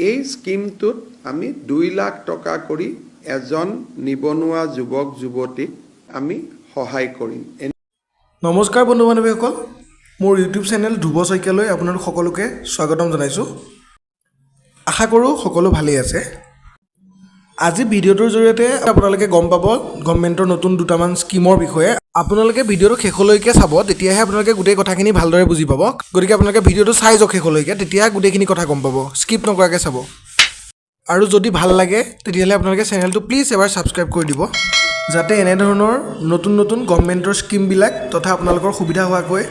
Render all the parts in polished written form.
এই স্কিমটোত আমি 2 লাখ টকা কৰি এজন নিবনুৱা যুৱক যুৱতীক আমি সহায় কৰিম। নমস্কাৰ বন্ধু বান্ধৱীসকল, মোৰ ইউটিউব চেনেল ধ্ৰুৱ শইকীয়ালৈ আপোনালোক সকলোকে স্বাগতম জনাইছোঁ। আশা কৰোঁ সকলো ভালেই আছে। আজি ভিডিঅ'টোৰ জৰিয়তে আপোনালোকে গম পাব গভৰ্ণমেণ্টৰ নতুন দুটামান স্কিমৰ বিষয়ে। আপোনালোকে ভিডিঅ'টো শেষলৈকে চাব, তেতিয়াহে আপোনালোকে গোটেই কথাখিনি ভালদৰে বুজি পাব। গতিকে আপোনালোকে ভিডিঅ'টো চাই যাওক শেষলৈকে, তেতিয়া গোটেইখিনি কথা গম পাব। স্কিপ নকৰাকৈ চাব। আৰু যদি ভাল লাগে তেতিয়াহ'লে আপোনালোকে চেনেলটো প্লিজ এবাৰ ছাবস্ক্ৰাইব কৰি দিব, যাতে এনেধৰণৰ নতুন নতুন গভৰ্ণমেণ্টৰ স্কিমবিলাক তথা আপোনালোকৰ সুবিধা হোৱাকৈ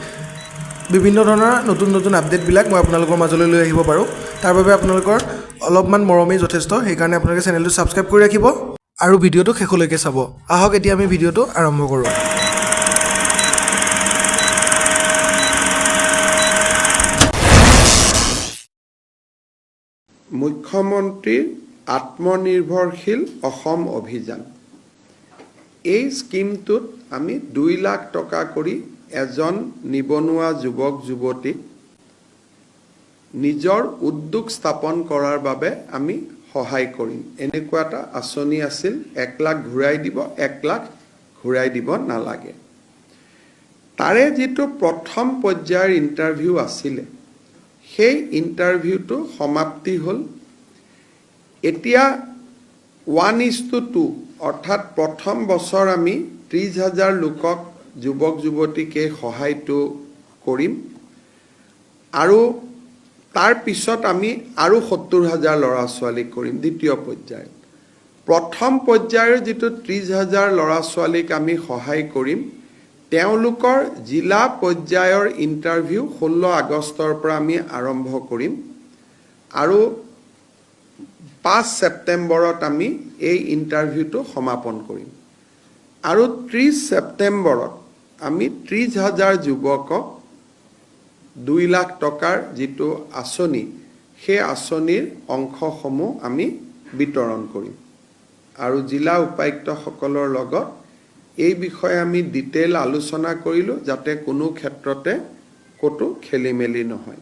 বিভিন্ন ধৰণৰ নতুন নতুন আপডেটবিলাক মই আপোনালোকৰ মাজলৈ লৈ আহিব পাৰোঁ। তাৰ বাবে আপোনালোকৰ অলপমান মৰমেই যথেষ্ট। সেইকাৰণে আপোনালোকে চেনেলটো ছাবস্ক্ৰাইব কৰি ৰাখিব আৰু ভিডিঅ'টো শেষলৈকে চাব। আহক এতিয়া আমি ভিডিঅ'টো আৰম্ভ কৰোঁ। মুখ্যমন্ত্ৰীৰ আত্মনিৰ্ভৰশীল অসম অভিযান। এই স্কিমটোত আমি 2 লাখ টকা কৰি এজন নিবনুৱা যুৱক যুৱতীক নিজৰ উদ্যোগ স্থাপন কৰাৰ বাবে আমি সহায় কৰিম। এনেকুৱা এটা আঁচনি আছিল, 1 লাখ ঘূৰাই দিব, 1 লাখ ঘূৰাই দিব নালাগে। তাৰে যিটো প্ৰথম পৰ্যায়ৰ ইণ্টাৰভিউ আছিলে, সেই ইণ্টাৰভিউটো সমাপ্তি হ'ল। এতিয়া 1:2 অৰ্থাৎ প্ৰথম বছৰ আমি 30,000 লোকক যুৱক যুৱতীক এই সহায়টো কৰিম আৰু তাৰ পিছত আমি আৰু 70,000 ল'ৰা ছোৱালীক কৰিম দ্বিতীয় পৰ্যায়ত। প্ৰথম পৰ্যায়ৰ যিটো 30,000 ল'ৰা ছোৱালীক আমি সহায় কৰিম, তেওঁলোকৰ জিলা পৰ্যায়ৰ ইণ্টাৰভিউ 16 আগষ্টৰ পৰা আমি আৰম্ভ কৰিম আৰু 5 ছেপ্টেম্বৰত আমি এই ইণ্টাৰভিউটো সমাপন কৰিম আৰু 30 ছেপ্টেম্বৰত আমি 30,000 যুৱকক 2 লাখ টকাৰ যিটো আঁচনি, সেই আঁচনিৰ অংশসমূহ আমি বিতৰণ কৰিম আৰু জিলা উপায়ুক্তসকলৰ লগত এই বিষয়ে আমি ডিটেইল আলোচনা কৰিলোঁ, যাতে কোনো ক্ষেত্ৰতে ক'তো খেলি মেলি নহয়।